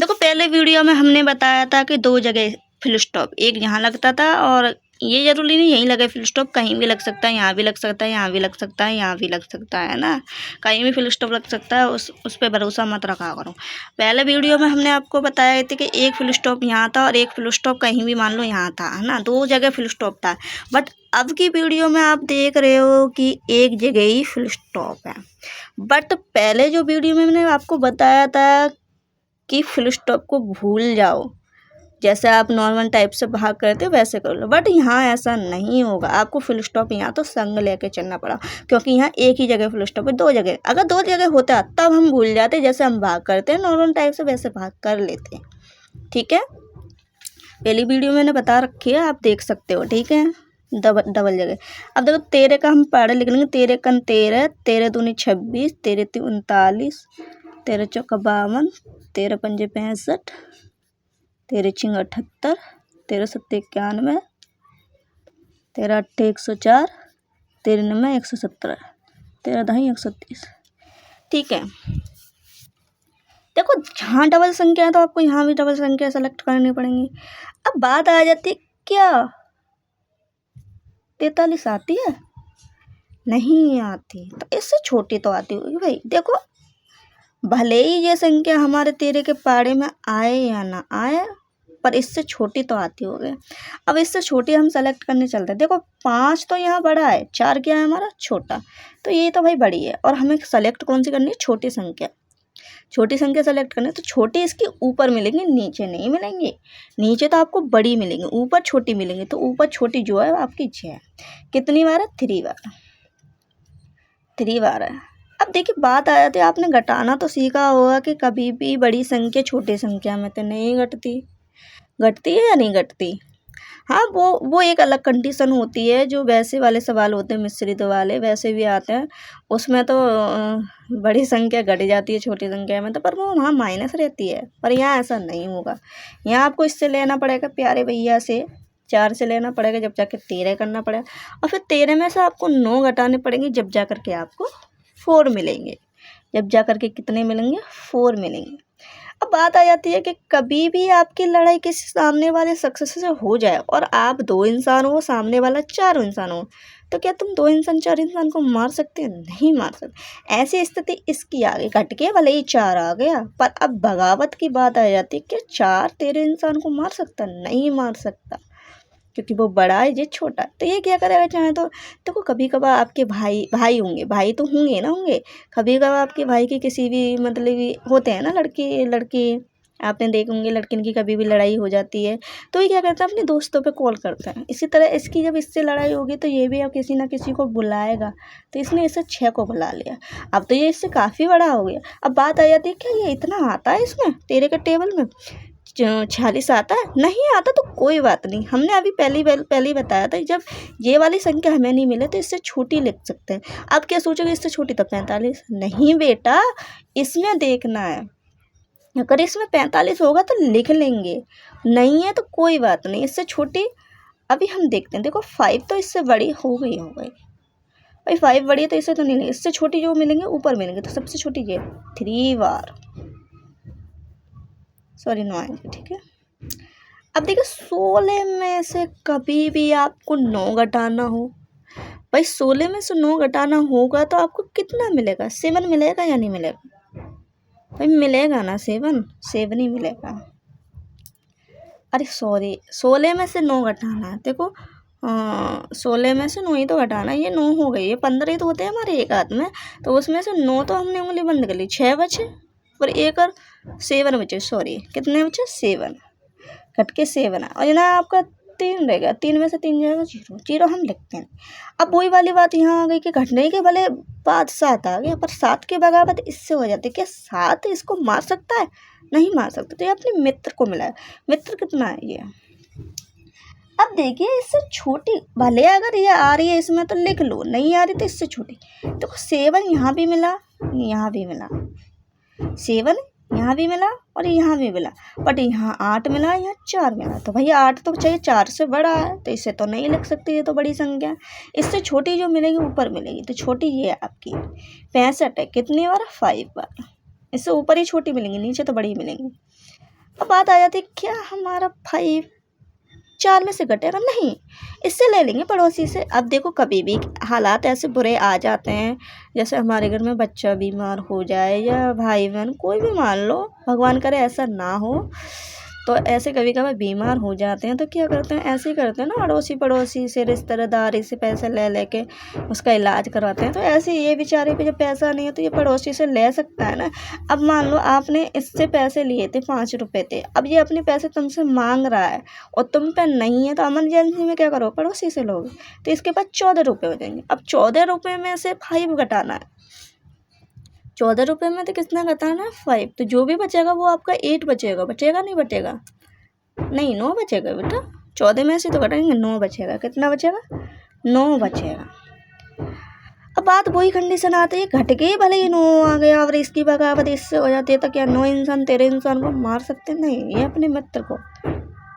देखो पहले वीडियो में हमने बताया था कि 2 जगह फुल स्टॉप, एक यहाँ लगता था और ये ज़रूरी नहीं यहीं लगे फुल स्टॉप, कहीं भी लग सकता है, यहाँ भी लग सकता है, यहाँ भी लग सकता है, यहाँ भी लग सकता है ना, कहीं भी फुल स्टॉप लग सकता है। उस पे भरोसा मत रखा करो। पहले वीडियो में हमने आपको बताया था कि एक फुल स्टॉप यहाँ था और एक फुल स्टॉप कहीं भी मान लो यहाँ था, है ना, 2 जगह फुल स्टॉप था। बट अब की वीडियो में आप देख रहे हो कि एक जगह ही फुल स्टॉप है। बट पहले जो वीडियो में मैंने आपको बताया था कि फुल स्टॉप को भूल जाओ, जैसे आप नॉर्मल टाइप से भाग करते हो वैसे कर लो, बट यहाँ ऐसा नहीं होगा। आपको फुल स्टॉप यहाँ तो संग लेके चलना पड़ा, क्योंकि यहाँ एक ही जगह फुल स्टॉप है, 2 जगह। अगर 2 जगह होता तब हम भूल जाते, जैसे हम भाग करते हैं नॉर्मल टाइप से वैसे भाग कर लेते। ठीक है, पहली वीडियो मैंने बता रखी है, आप देख सकते हो। ठीक है, डबल जगह। अब देखो 13 का हम पढ़े लिख लेंगे, 13 कन 13, 13 दूनी 26, 13 तीन 39, 13 चौका 52, 13 पंजे 65, 13 छिंग 78, 13 सत्ते 91, 13 अट्ठे 104, 13 नम्मे 117, 13 दही 130। ठीक है, देखो जहाँ डबल संख्या है तो आपको यहाँ भी डबल संख्या सेलेक्ट करनी पड़ेंगी। अब बात आ जाती है क्या 43 आती है? नहीं आती, तो इससे छोटी तो आती होगी भाई। देखो भले ही ये संख्या हमारे 13 के पाड़े में आए या ना आए, पर इससे छोटी तो आती होगी। अब इससे छोटी हम सेलेक्ट करने चलते हैं। देखो 5 तो यहाँ बड़ा है, 4 क्या है हमारा छोटा, तो ये तो भाई बड़ी है। और हमें सेलेक्ट कौन सी करनी है? छोटी संख्या। छोटी संख्या सेलेक्ट करनी है तो छोटी इसके ऊपर मिलेंगी, नीचे नहीं मिलेंगी। नीचे तो आपको बड़ी मिलेंगी, ऊपर छोटी मिलेंगी। तो ऊपर छोटी जो है आपकी 6 कितनी बार है? 3 बार, 3 बार है। अब देखिए बात आ जाती है, आपने घटाना तो सीखा होगा कि कभी भी बड़ी संख्या छोटी संख्या में तो नहीं घटती। घटती है या नहीं घटती? हाँ, वो एक अलग कंडीशन होती है। जो वैसे वाले सवाल होते हैं मिश्रित वाले, वैसे भी आते हैं, उसमें तो बड़ी संख्या घट जाती है छोटी संख्या में, तो पर वो वहाँ माइनस रहती है। पर यहाँ ऐसा नहीं होगा। यहाँ आपको इससे लेना पड़ेगा प्यारे भैया से, 4 से लेना पड़ेगा, जब जाके 13 करना पड़ेगा। और फिर 13 में से आपको 9 घटाने पड़ेंगे, जब जा करके आपको 4 मिलेंगे। जब जा करके कितने मिलेंगे? 4 मिलेंगे। अब बात आ जाती है कि कभी भी आपकी लड़ाई किसी सामने वाले शख्स से हो जाए और आप 2 इंसान हो, सामने वाला 4 इंसान हो, तो क्या तुम 2 इंसान 4 इंसान को मार सकते हो? नहीं मार सकते। ऐसी स्थिति इसकी आगे घट के भले ही 4 आ गया, पर अब बगावत की बात आ जाती है कि 4 13 इंसान को मार सकता? नहीं मार सकता, क्योंकि वो बड़ा है, ये छोटा है। तो ये क्या करेगा चाहे तो। देखो कभी कभार आपके भाई होंगे, भाई तो होंगे ना, होंगे। कभी कभार आपके भाई के किसी भी मतलब होते हैं ना, लड़के लड़के, आपने देखे होंगे लड़किन की कभी भी लड़ाई हो जाती है तो ये क्या करता है, अपने दोस्तों पे कॉल करता है। इसी तरह इसकी जब इससे लड़ाई होगी तो ये भी अब किसी ना किसी को बुलाएगा, तो इसने इससे 6 को बुला लिया। अब तो ये इससे काफ़ी बड़ा हो गया। अब बात आ जाती है क्या ये इतना आता है इसमें 13 के टेबल में? 46 आता है? नहीं आता, तो कोई बात नहीं। हमने अभी पहले ही बताया था, जब ये वाली संख्या हमें नहीं मिले तो इससे छोटी लिख सकते हैं। अब क्या सोचोगे इससे छोटी? तो 45। नहीं बेटा, इसमें देखना है। अगर इसमें 45 होगा तो लिख लेंगे, नहीं है तो कोई बात नहीं। इससे छोटी अभी हम देखते हैं। देखो 5 तो इससे बड़ी हो गई भाई, 5 बड़ी है तो इससे तो नहीं लेंगे। इससे छोटी जो मिलेंगे ऊपर मिलेंगे, तो सबसे छोटी ये 3 बार, सॉरी 9 आएंगे। ठीक है, अब देखिए 16 में से कभी भी आपको 9 घटाना हो, भाई 16 में से 9 घटाना होगा तो आपको कितना मिलेगा? 7 मिलेगा या नहीं मिलेगा? भाई मिलेगा ना, 7 ही मिलेगा। अरे सॉरी, 16 में से 9 घटाना है। देखो 16 में से 9 ही तो घटाना है। ये 9 हो गई, ये 15 ही तो होते हैं हमारे एक हाथ में, तो उसमें से 9 तो हमने उंगली बंद कर ली, 6 बचे और एक और 7 बचे। सॉरी कितने बचे? 7 कट के 7 है। और ना आपका 3 रहेगा, 3 में से 3 जाएगा 0, 0 हम लिखते हैं। अब वही वाली बात यहाँ आ गई कि घटने के भले बाद 7 आ गया, पर 7 के बगावत इससे हो जाती है। क्या 7 इसको मार सकता है? नहीं मार सकता। तो ये अपने मित्र को मिला है। मित्र कितना है ये? अब देखिए इससे छोटी, भले अगर ये आ रही है इसमें तो लिख लो, नहीं आ रही तो इससे छोटी। देखो 7 यहाँ भी मिला, यहाँ भी मिला, 7 यहाँ भी मिला और यहाँ भी मिला, बट यहाँ 8 मिला, यहाँ 4 मिला। तो भैया 8 तो चाहिए, 4 से बड़ा है, तो इसे तो नहीं लिख सकते, ये तो बड़ी संख्या है। इससे छोटी जो मिलेगी ऊपर मिलेगी, तो छोटी ये है आपकी 65 है। कितनी बार? 5 बार। इससे ऊपर ही छोटी मिलेंगी, नीचे तो बड़ी मिलेंगी। अब बात आ जाती क्या हमारा 5 4 में से घटेगा, नहीं, इससे ले लेंगे पड़ोसी से। अब देखो कभी भी हालात ऐसे बुरे आ जाते हैं, जैसे हमारे घर में बच्चा बीमार हो जाए या भाई बहन कोई भी, मान लो भगवान करे ऐसा ना हो, तो ऐसे कभी कभी बीमार हो जाते हैं तो क्या करते हैं, ऐसे ही करते हैं ना, अड़ोसी पड़ोसी से रिश्तेदारी से पैसे ले लेके उसका इलाज करवाते हैं। तो ऐसे ये बेचारे पे जब पैसा नहीं है तो ये पड़ोसी से ले सकता है ना। अब मान लो आपने इससे पैसे लिए थे 5 रुपए थे, अब ये अपने पैसे तुमसे मांग रहा है और तुम पे नहीं है, तो इमरजेंसी में क्या करो, पड़ोसी से लोगे, तो इसके पास 14 रुपये हो जाएंगे। अब 14 रुपये में से 5 घटाना है, 14 रुपये में तो कितना घटाना है, 5, तो जो भी बचेगा वो आपका 8 बचेगा, बचेगा नहीं बचेगा, नहीं 9 बचेगा बेटा, 14 में से तो घटाएंगे 9 बचेगा, कितना बचेगा, 9 बचेगा। अब बात वही कंडीशन आती है, घट गई भले ही 9 आ गया और इसकी बगावत इससे हो जाती है, तो क्या 9 इंसान तेरे इंसान को मार सकते, नहीं, ये अपने मित्र को।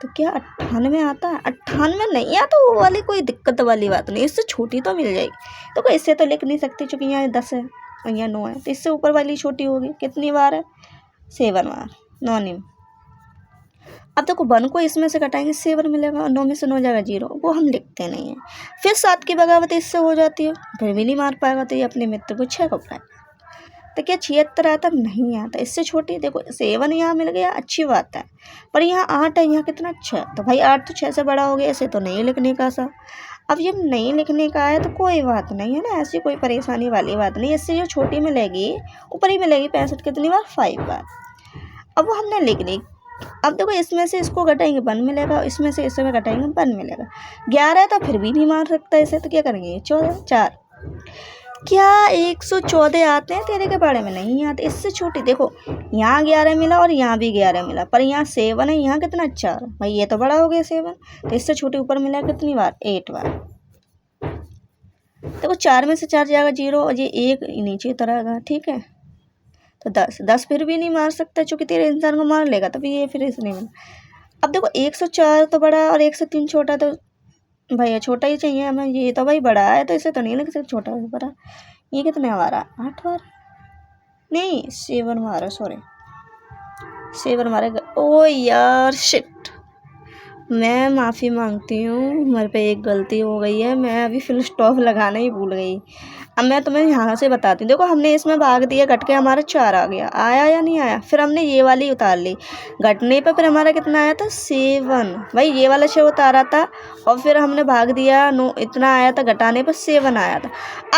तो क्या 98 आता है, 98 नहीं आता, वो वाली कोई दिक्कत वाली बात नहीं, इससे छोटी तो मिल जाएगी। तो कोई इससे तो लिख नहीं सकती, चूँकि यहाँ 10 है और यहाँ 9 है, तो इससे ऊपर वाली छोटी होगी, कितनी बार है, 7 बार, 9 निम। अब देखो 1 को इसमें से घटाएंगे 7 मिलेगा और 9 में से 9 जाएगा 0, वो हम लिखते नहीं हैं। फिर 7 की बगावत इससे हो जाती है, फिर भी नहीं मार पाएगा, तो ये अपने मित्र को 6 को पाएगा। तो क्या 76 आता, नहीं आता, इससे छोटी। देखो 7 यहाँ मिल गया, अच्छी बात है, पर यहाँ 8 है, यहाँ कितना 6, तो भाई 8 तो 6 से बड़ा हो गया, ऐसे तो नहीं लिखने का सा। अब ये नहीं लिखने का है तो कोई बात नहीं है ना, ऐसी कोई परेशानी वाली बात नहीं, इससे जो छोटी मिलेगी ऊपर ही मिलेगी 65 कितनी बार, 5 बार। अब वो हमने लिख ली। अब देखो इसमें से इसको घटाएंगे 1 मिलेगा, इसमें से इसमें घटाएंगे 1 मिलेगा, 11 है तो फिर भी नहीं मार सकता इसे, तो क्या करेंगे 14 4। क्या 114 आते हैं तेरे के बारे में, नहीं आते, इससे छोटी। देखो यहाँ 11 मिला और यहाँ भी 11 मिला, पर यहाँ 7 है, यहाँ कितना 4, भाई ये तो बड़ा हो गया 7, तो इससे छोटी ऊपर मिला कितनी बार, 8 बार। देखो 4 में से 4 जाएगा 0 और ये 1 नीचे उतरेगा, ठीक है, तो 10 फिर भी नहीं मार सकता, चूँकि तेरे इंसान को मार लेगा तभी ये फिर इसे नहीं मिला। अब देखो 104 तो बड़ा है और 103 छोटा, तो भैया छोटा ही चाहिए हमें, ये तो भाई बड़ा है तो इसे तो नहीं लिख सकते, छोटा है बड़ा। ये कितने हमारा 8 बार, नहीं 7 मारा, सॉरी 7 मारेगा। ओ यार शिट, मैं माफ़ी मांगती हूँ, मेरे पे एक गलती हो गई है, मैं अभी फुल स्टॉप लगाना ही भूल गई। अब मैं तुम्हें यहाँ से बताती हूँ, देखो हमने इसमें भाग दिया, घट के हमारा 4 आ गया, आया या नहीं आया, फिर हमने ये वाली उतार ली, घटने पर फिर हमारा कितना आया था 7, भाई ये वाला 6 उतारा था और फिर हमने भाग दिया 9, इतना आया था, घटाने पर 7 आया था।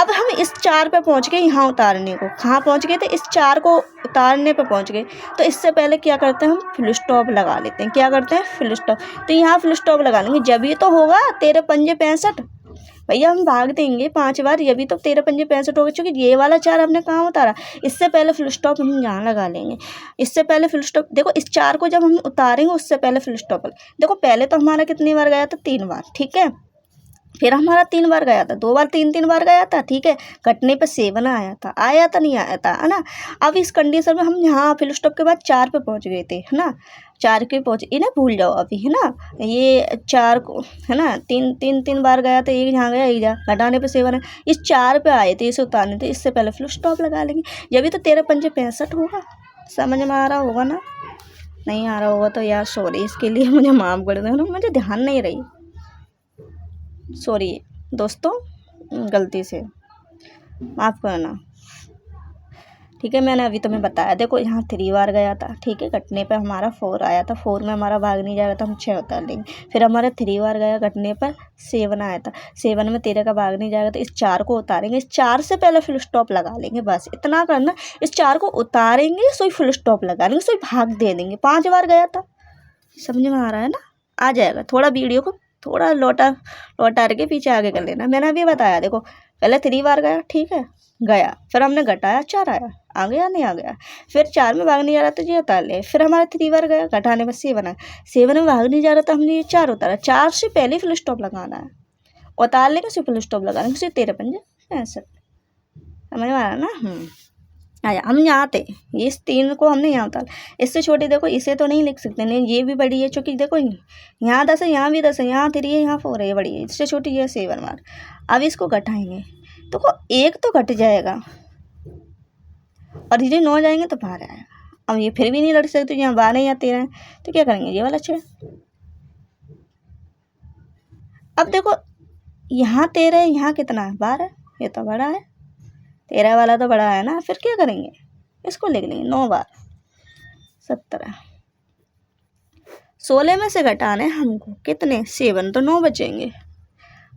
अब हम इस 4 पे पहुँच गए, यहाँ उतारने को कहाँ पहुँच गए थे, इस 4 को उतारने पे पहुँच गए। तो इससे पहले क्या करते हैं, हम फुल स्टॉप लगा लेते हैं, क्या करते हैं, फुल स्टॉप। तो यहाँ फुल स्टॉप लगा लेंगे, जब ये तो होगा 13 पंजे 65, भैया हम भाग देंगे 5 बार, ये भी तो 13 पंजे 65 होगा, क्योंकि ये वाला 4 हमने कहाँ उतारा, इससे पहले फुल स्टॉप हम यहाँ लगा लेंगे, इससे पहले फुल स्टॉप। देखो इस 4 को जब हम उतारेंगे उससे पहले फुल स्टॉप। देखो पहले तो हमारा कितनी बार गया था, 3 बार, ठीक है, फिर हमारा 3 बार गया था, 2 बार 3 बार गया था, ठीक है, घटने पे 7 आया था, आया था नहीं आया था, है ना। अब इस कंडीशन में हम यहाँ फुल स्टॉप के बाद 4 पे पहुँच गए थे, है ना, 4 के पहुँचे, इन्हें भूल जाओ अभी, है ना, ये 4 को, है ना, 3 बार गया था, एक यहाँ गया एक जहाँ, घटाने पे 7 है, इस 4 पे आए थे, इसे उतारने थे, इससे पहले फुल स्टॉप लगा लेंगे, जब भी तो 13 पंजे 65 होगा। समझ में आ रहा होगा ना, नहीं आ रहा होगा तो यार सॉरी, इसके लिए मुझे माफ़ कर देना, मुझे ध्यान नहीं रही, सॉरी दोस्तों, गलती से माफ़ करना, ठीक है। मैंने अभी तुम्हें बताया, देखो यहाँ 3 बार गया था, ठीक है, घटने पे हमारा 4 आया था, 4 में हमारा भाग नहीं जाएगा तो हम 6 उतार लेंगे, फिर हमारा 3 बार गया, घटने पर 7 आया था, 7 में 13 का भाग नहीं जाएगा तो इस 4 को उतारेंगे, इस 4 से पहले फुल स्टॉप लगा लेंगे, बस इतना करना, इस 4 को उतारेंगे सोई फुल स्टॉप लगा लेंगे, सोई भाग दे देंगे। 5 बार गया था, समझ में आ रहा है ना, आ जाएगा। थोड़ा वीडियो को थोड़ा लौटा के पीछे आगे कर लेना, मैंने अभी बताया, देखो पहले 3 बार गया, ठीक है, गया, फिर हमने घटाया 4 आया, आ गया नहीं आ गया, फिर 4 में भाग नहीं जा रहा तो ये उतार ले, फिर हमारा 3 बार गया, घटाने में 7 आया, 7 में भाग नहीं जा रहा तो हमने ये 4 उतारा, 4 से पहले फुल स्टॉप लगाना है, उतार लेंगे फिर फुल स्टॉप लगा लेंगे, फिर 13 पंजे 65, समझ में आ रहा ना। आया, हम यहाँ थे, इस 3 को हमने यहाँ उतार, इससे छोटी देखो इसे तो नहीं लिख सकते, नहीं ये भी बड़ी है, चूँकि देखो यहाँ 10 है, यहाँ भी 10 है, यहाँ 3 है, यहाँ 4 है, ये बड़ी है, इससे छोटी है 7 बार। अब इसको घटाएंगे तो 1 तो घट जाएगा और धीरे 9 जाएंगे तो बाहर आएगा, अब ये फिर भी नहीं लड़ सकते, यहाँ 12 या 13 है, तो क्या करेंगे, ये वाला 6। अब देखो यहाँ 13 है, यहाँ कितना है 12, ये तो बड़ा है, 13 वाला तो बड़ा है ना, फिर क्या करेंगे, इसको लिख लेंगे 9 बार 17। 16 में से घटाने हमको कितने, 7, तो 9 बचेंगे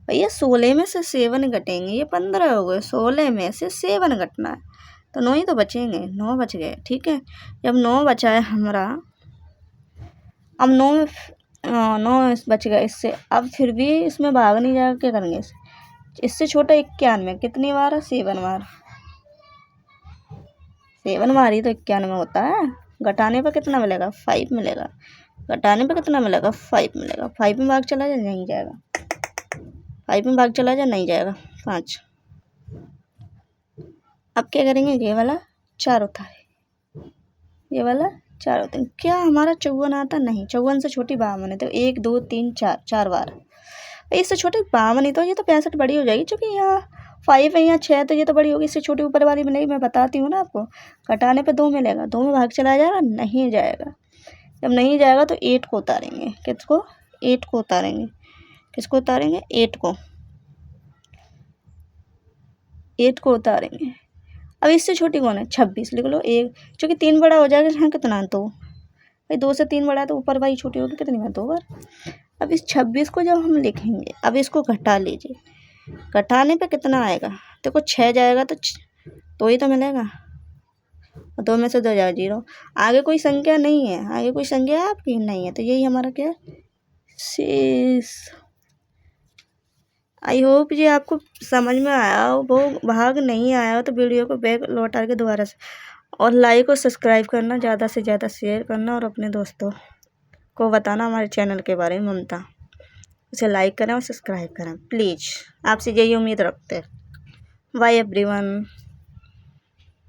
भैया। 16 में से 7 घटेंगे, ये 15 हो गए, 16 में से 7 घटना है तो 9 ही तो बचेंगे, 9 बच गए, ठीक है। जब 9 बचा है हमारा, अब 9 में 9 बच गया इससे, अब फिर भी इसमें भाग नहीं जाएगा, क्या करेंगे, इससे छोटा 91 कितनी बार है, 7 बार, 7 बार ही तो 91 होता है। घटाने पर कितना मिलेगा, 5 मिलेगा, घटाने पर कितना मिलेगा, 5 मिलेगा। 5 में भाग चला जाए, नहीं जाएगा, 5 में भाग चला जाए, नहीं जाएगा, 5। अब क्या करेंगे, ये वाला 4 होता है, ये वाला 4 होते हैं। क्या हमारा 54 आता, नहीं, 54 से छोटी 52 है, तो 1 2 3 4, 4 बार। इससे छोटी 52 ही तो, ये तो 65 बड़ी हो जाएगी, क्योंकि यहाँ 5 है, यहाँ 6, तो ये तो बड़ी होगी, इससे छोटी ऊपर वाली मिलेगी, मैं बताती हूँ ना आपको। घटाने पे 2 मिलेगा, 2 में भाग चला जाएगा, नहीं जाएगा। जब नहीं जाएगा तो 8 को उतारेंगे, किसको, 8 को उतारेंगे, किसको उतारेंगे, 8 को, 8 को उतारेंगे। अब इससे छोटी कौन है, 26 लिख लो, 1, चूँकि 3 बड़ा हो जाएगा, यहाँ कितना है 2, भाई 2 से 3 बड़ा है तो ऊपर वाली छोटी होगी, कितनी बार, 2 बार। अब इस 26 को जब हम लिखेंगे, अब इसको घटा लीजिए, घटाने पे कितना आएगा, देखो 6 जाएगा तो 2 ही तो मिलेगा, 2 में से 2 जाएगा 0। आगे कोई संख्या नहीं है, आगे कोई संख्या आपकी नहीं है, तो यही हमारा क्या है, 6। आई होप ये आपको समझ में आया हो, वो भाग नहीं आया हो तो वीडियो को बैक लौटा के दोबारा से, और लाइक और सब्सक्राइब करना, ज़्यादा से ज़्यादा शेयर करना, और अपने दोस्तों को बताना हमारे चैनल के बारे में, ममता, उसे लाइक करें और सब्सक्राइब करें प्लीज़। आपसे यही उम्मीद रखते हैं। Bye everyone.